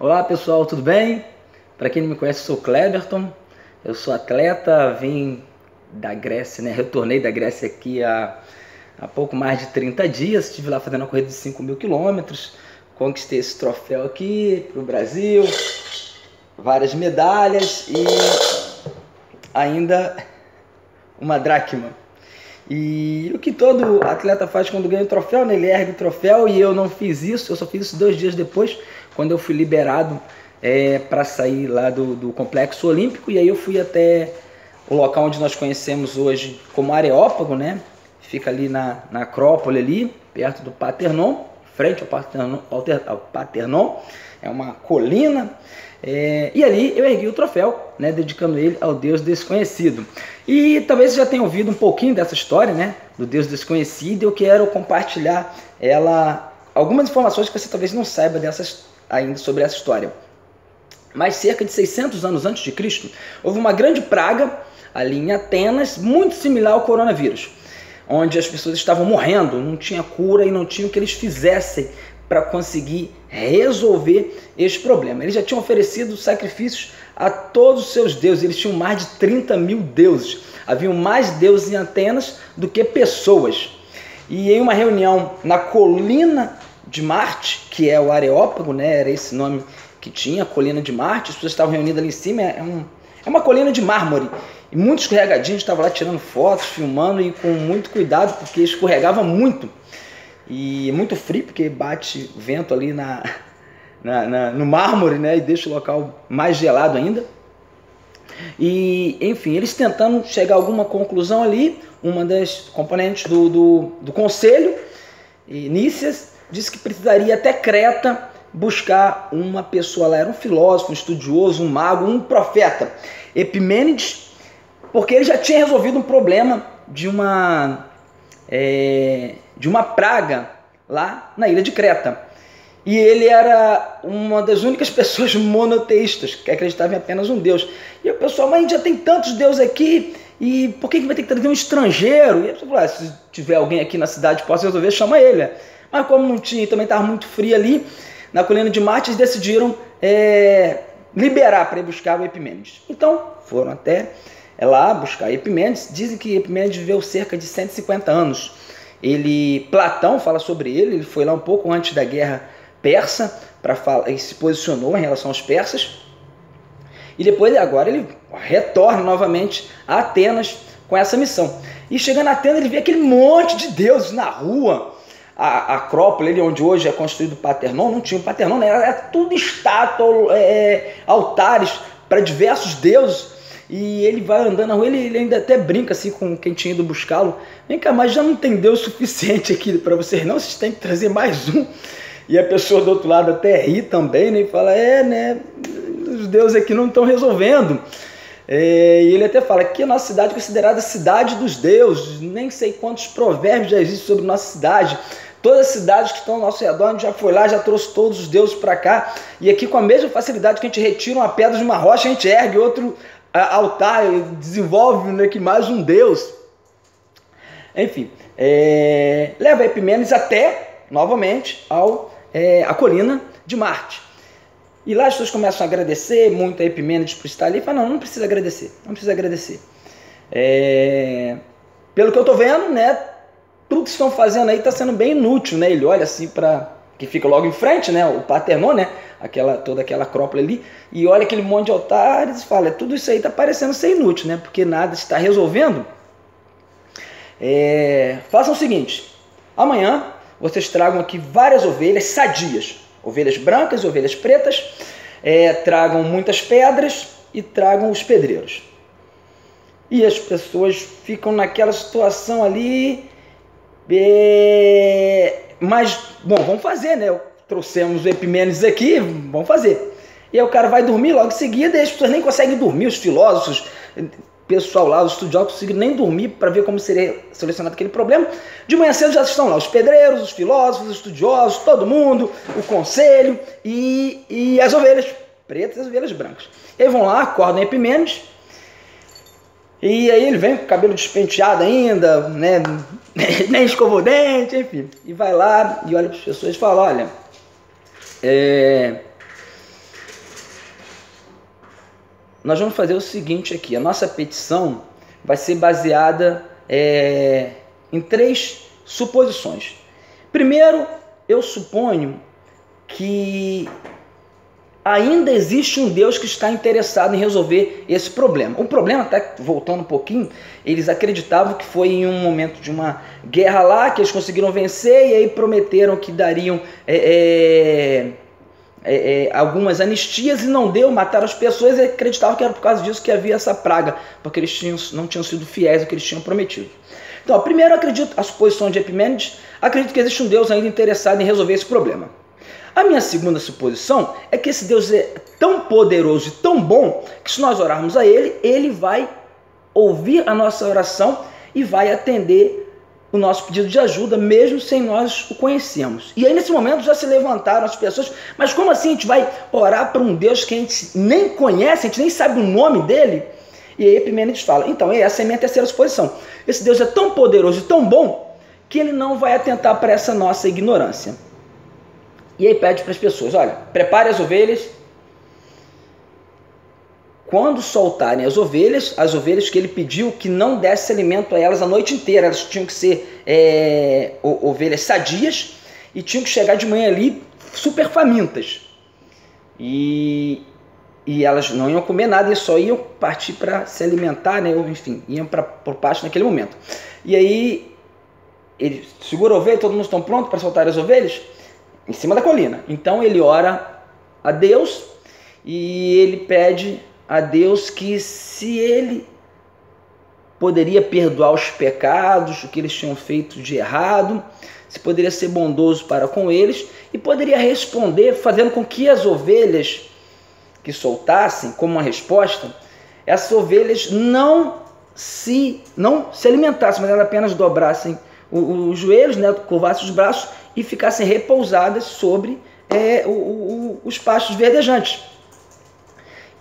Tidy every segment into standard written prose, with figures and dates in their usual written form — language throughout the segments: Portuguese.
Olá pessoal, tudo bem? Para quem não me conhece, eu sou o Cleberton, eu sou atleta, vim da Grécia, né? Retornei da Grécia aqui há pouco mais de 30 dias, estive lá fazendo uma corrida de 5.000 quilômetros, conquistei esse troféu aqui para o Brasil, várias medalhas e ainda uma dracma. E o que todo atleta faz quando ganha o troféu, né? Ele ergue o troféu, e eu não fiz isso, eu só fiz isso 2 dias depois, quando eu fui liberado para sair lá do Complexo Olímpico. E aí eu fui até o local onde nós conhecemos hoje como Areópago, né? Fica ali na Acrópole, ali, perto do Parthenon, frente ao Parthenon, é uma colina. E ali eu ergui o troféu, né, dedicando ele ao Deus desconhecido. E talvez você já tenha ouvido um pouquinho dessa história, né, do Deus desconhecido. Eu quero compartilhar algumas informações que você talvez não saiba ainda sobre essa história. Mas cerca de 600 anos antes de Cristo, houve uma grande praga ali em Atenas, muito similar ao coronavírus, onde as pessoas estavam morrendo, não tinha cura e não tinha o que eles fizessem para conseguir resolver esse problema. Eles já tinham oferecido sacrifícios a todos os seus deuses, eles tinham mais de 30.000 deuses. Haviam mais deuses em Atenas do que pessoas. E em uma reunião na colina de Marte, que é o Areópago, né? Era esse nome que tinha, a colina de Marte, as pessoas estavam reunidas ali em cima, é uma colina de mármore, e muitos escorregadinhos estavam lá tirando fotos, filmando, e com muito cuidado, porque escorregava muito. E muito frio, porque bate vento ali no mármore, né, e deixa o local mais gelado ainda. E, enfim, eles tentando chegar a alguma conclusão ali, uma das componentes do conselho, Nícias, disse que precisaria até Creta buscar uma pessoa lá, era um filósofo, um estudioso, um mago, um profeta, Epimênides, porque ele já tinha resolvido um problema de uma praga lá na ilha de Creta. E ele era uma das únicas pessoas monoteístas que acreditavam em apenas um Deus. E o pessoal, mas a gente já tem tantos deuses aqui, e por que vai ter que trazer um estrangeiro? E a pessoa falou, se tiver alguém aqui na cidade que possa resolver, chama ele. Mas como não tinha, também estava muito frio ali, na colina de Marte, eles decidiram liberar para ir buscar o Epimênides. Então foram até lá buscar Epimênides. Dizem que Epimênides viveu cerca de 150 anos. Platão fala sobre ele foi lá um pouco antes da guerra persa, e se posicionou em relação aos persas. E depois, agora, ele retorna novamente a Atenas com essa missão. E chegando a Atenas, ele vê aquele monte de deuses na rua. A Acrópole, onde hoje é construído o Parthenon, não tinha o Parthenon, né? Era tudo estátua, altares para diversos deuses. E ele vai andando na rua, ele ainda até brinca assim com quem tinha ido buscá-lo. Vem cá, mas já não tem Deus suficiente aqui para vocês não? Vocês têm que trazer mais um. E a pessoa do outro lado até ri também, né? E fala, né? Os deuses aqui não estão resolvendo. E ele até fala que a nossa cidade é considerada a cidade dos deuses. Nem sei quantos provérbios já existem sobre nossa cidade. Todas as cidades que estão ao nosso redor, a gente já foi lá, já trouxe todos os deuses para cá. E aqui, com a mesma facilidade que a gente retira uma pedra de uma rocha, a gente ergue outro altar, desenvolve, né, que mais um deus. Enfim, leva Epimênides até, novamente, a colina de Marte. E lá as pessoas começam a agradecer muito a Epimênides por estar ali. E falam, não precisa agradecer, não precisa agradecer. Pelo que eu estou vendo, né, tudo que estão fazendo aí está sendo bem inútil, né? Ele olha assim que fica logo em frente, né, o Parthenon, né, toda aquela acrópole ali, e olha aquele monte de altares e fala, tudo isso aí está parecendo ser inútil, né, porque nada está resolvendo. Façam o seguinte, amanhã vocês tragam aqui várias ovelhas sadias, ovelhas brancas e ovelhas pretas, tragam muitas pedras e tragam os pedreiros. E as pessoas ficam naquela situação ali, mas, bom, vamos fazer, né? Trouxemos o Epimênides aqui, vamos fazer. E aí o cara vai dormir logo em seguida, e as pessoas nem conseguem dormir, os filósofos, pessoal lá, os estudiosos, não conseguem nem dormir para ver como seria solucionado aquele problema. De manhã cedo já estão lá os pedreiros, os filósofos, os estudiosos, todo mundo, o conselho e as ovelhas pretas e as ovelhas brancas. E aí vão lá, acordam Epimênides, e aí ele vem com o cabelo despenteado ainda, né? Nem escovou o dente, enfim. E vai lá e olha para as pessoas e fala, olha, nós vamos fazer o seguinte aqui. A nossa petição vai ser baseada em 3 suposições. Primeiro, eu suponho que ainda existe um Deus que está interessado em resolver esse problema. O problema, até voltando um pouquinho, eles acreditavam que foi em um momento de uma guerra lá que eles conseguiram vencer e aí prometeram que dariam algumas anistias e não deu, mataram as pessoas e acreditavam que era por causa disso que havia essa praga, porque eles não tinham sido fiéis ao que eles tinham prometido. Então, primeiro, acredito, a suposição de Epimênides, acredito que existe um Deus ainda interessado em resolver esse problema. A minha segunda suposição é que esse Deus é tão poderoso e tão bom que se nós orarmos a Ele, Ele vai ouvir a nossa oração e vai atender o nosso pedido de ajuda, mesmo sem nós o conhecermos. E aí nesse momento já se levantaram as pessoas, mas como assim a gente vai orar para um Deus que a gente nem conhece, a gente nem sabe o nome dele? E aí Epimênides fala, então essa é a minha terceira suposição. Esse Deus é tão poderoso e tão bom que ele não vai atentar para essa nossa ignorância. E aí pede para as pessoas, olha, prepare as ovelhas. Quando soltarem as ovelhas que ele pediu que não desse alimento a elas a noite inteira, elas tinham que ser ovelhas sadias e tinham que chegar de manhã ali super famintas. E elas não iam comer nada e só iam partir para se alimentar, né? Ou, enfim, iam para o pasto naquele momento. E aí ele segura a ovelha, todo mundo está pronto para soltar as ovelhas? Em cima da colina. Então ele ora a Deus e ele pede a Deus que se ele poderia perdoar os pecados, o que eles tinham feito de errado, se poderia ser bondoso para com eles e poderia responder fazendo com que as ovelhas que soltassem, como uma resposta, essas ovelhas não se alimentassem, mas elas apenas dobrassem os joelhos, né, curvassem os braços e ficassem repousadas sobre os pastos verdejantes,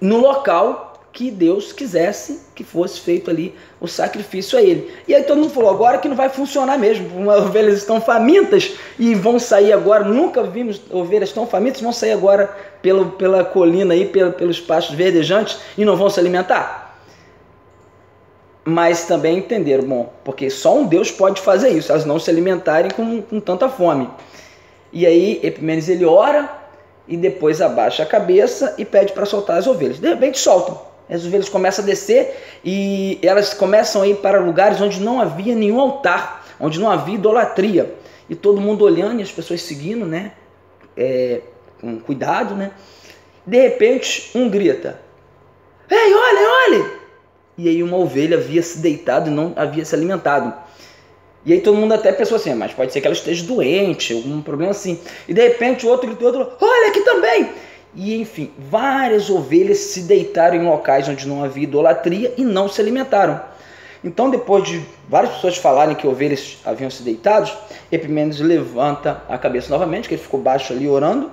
no local que Deus quisesse que fosse feito ali o sacrifício a ele. E aí todo mundo falou, agora que não vai funcionar mesmo, as ovelhas estão famintas e vão sair agora, nunca vimos ovelhas tão famintas, vão sair agora pela colina aí, pelos pastos verdejantes e não vão se alimentar. Mas também entenderam, bom, porque só um Deus pode fazer isso, elas não se alimentarem com tanta fome. E aí Epimênides ele ora e depois abaixa a cabeça e pede para soltar as ovelhas. De repente soltam, as ovelhas começam a descer e elas começam a ir para lugares onde não havia nenhum altar, onde não havia idolatria. E todo mundo olhando e as pessoas seguindo, né, com cuidado, né. De repente um grita, ei, olha! E aí uma ovelha havia se deitado e não havia se alimentado. E aí todo mundo até pensou assim, mas pode ser que ela esteja doente, algum problema assim. E de repente o outro gritou, olha aqui também! E enfim, várias ovelhas se deitaram em locais onde não havia idolatria e não se alimentaram. Então depois de várias pessoas falarem que ovelhas haviam se deitado, Epimênides levanta a cabeça novamente, que ele ficou baixo ali orando,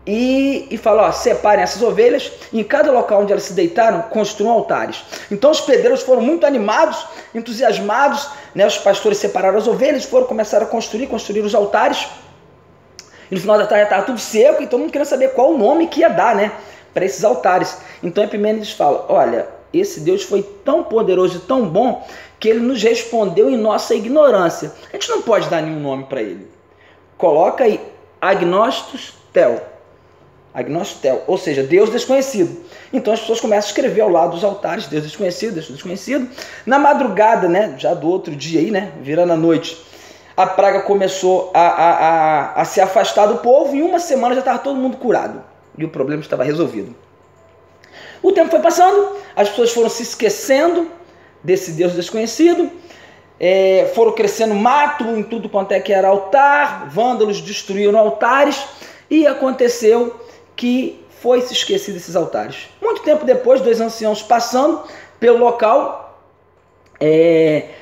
e fala, ó, separem essas ovelhas, e em cada local onde elas se deitaram, construam altares. Então os pedreiros foram muito animados, entusiasmados, né? Os pastores separaram as ovelhas, começaram a construir os altares, e no final da tarde estava tudo seco, e todo mundo queria saber qual o nome que ia dar, né, para esses altares. Então Epimênides fala, olha, esse Deus foi tão poderoso e tão bom, que ele nos respondeu em nossa ignorância. A gente não pode dar nenhum nome para ele. Coloca aí, Agnostos Tel, ou seja, Deus desconhecido. Então as pessoas começam a escrever ao lado dos altares, Deus desconhecido. Na madrugada, né, já do outro dia aí, né, virando a noite, a praga começou a se afastar do povo e em uma semana já estava todo mundo curado. E o problema estava resolvido. O tempo foi passando, as pessoas foram se esquecendo desse Deus desconhecido, foram crescendo mato em tudo quanto é que era altar, vândalos destruíram altares e aconteceu que foi se esquecido desses altares. Muito tempo depois, 2 anciãos passando pelo local,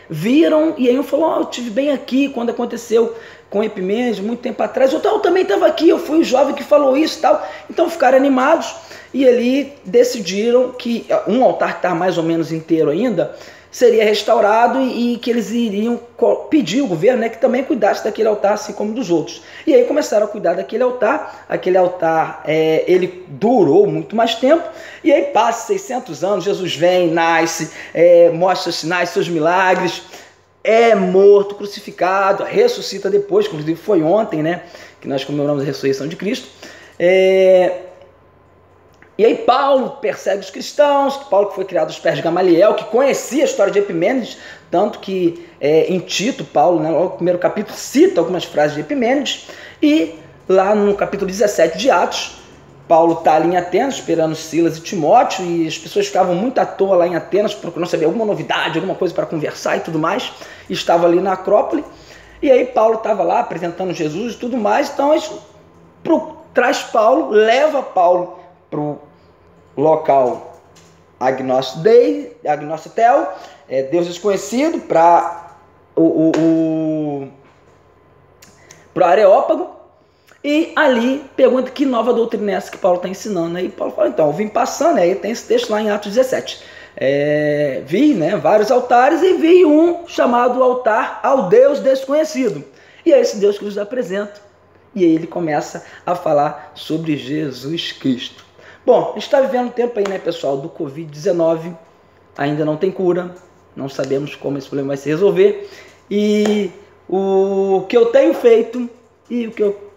viram e aí um falou, eu estive bem aqui quando aconteceu com Epimênides, muito tempo atrás, eu também estava aqui, eu fui o jovem que falou isso e tal. Então ficaram animados e ali decidiram que um altar que estava mais ou menos inteiro ainda, seria restaurado e que eles iriam pedir ao governo, né, que também cuidasse daquele altar, assim como dos outros. E aí começaram a cuidar daquele altar. Aquele altar, ele durou muito mais tempo. E aí passa 600 anos, Jesus vem, nasce, mostra os sinais, seus milagres, é morto, crucificado, ressuscita depois, inclusive foi ontem, né, que nós comemoramos a ressurreição de Cristo. E aí Paulo persegue os cristãos, Paulo que foi criado aos pés de Gamaliel, que conhecia a história de Epimênides, tanto que em Tito, Paulo, né, logo no primeiro capítulo, cita algumas frases de Epimênides, e lá no capítulo 17 de Atos, Paulo está ali em Atenas, esperando Silas e Timóteo, e as pessoas ficavam muito à toa lá em Atenas, procurando saber alguma novidade, alguma coisa para conversar e tudo mais, e estava ali na Acrópole, e aí Paulo estava lá apresentando Jesus e tudo mais, então traz Paulo, leva Paulo para o local Agnos Dei, Agnostitel, Deus desconhecido, para o Areópago, e ali pergunta que nova doutrina é essa que Paulo está ensinando. Aí Paulo fala, então, eu vim passando, aí tem esse texto lá em Atos 17, vi, né, vários altares e vi um chamado altar ao Deus desconhecido, e é esse Deus que nos apresenta. E aí ele começa a falar sobre Jesus Cristo. Bom, a gente está vivendo um tempo aí, né, pessoal, do Covid-19, ainda não tem cura, não sabemos como esse problema vai se resolver, e o que eu tenho feito e o que eu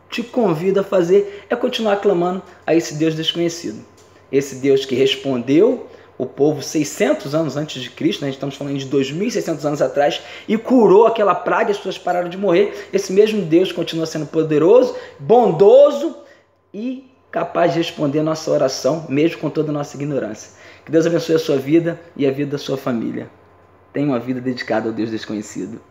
te convido a fazer é continuar clamando a esse Deus desconhecido, esse Deus que respondeu o povo 600 anos antes de Cristo, né? Estamos falando de 2.600 anos atrás, e curou aquela praga e as pessoas pararam de morrer. Esse mesmo Deus continua sendo poderoso, bondoso e capaz de responder a nossa oração, mesmo com toda a nossa ignorância. Que Deus abençoe a sua vida e a vida da sua família. Tenha uma vida dedicada ao Deus desconhecido.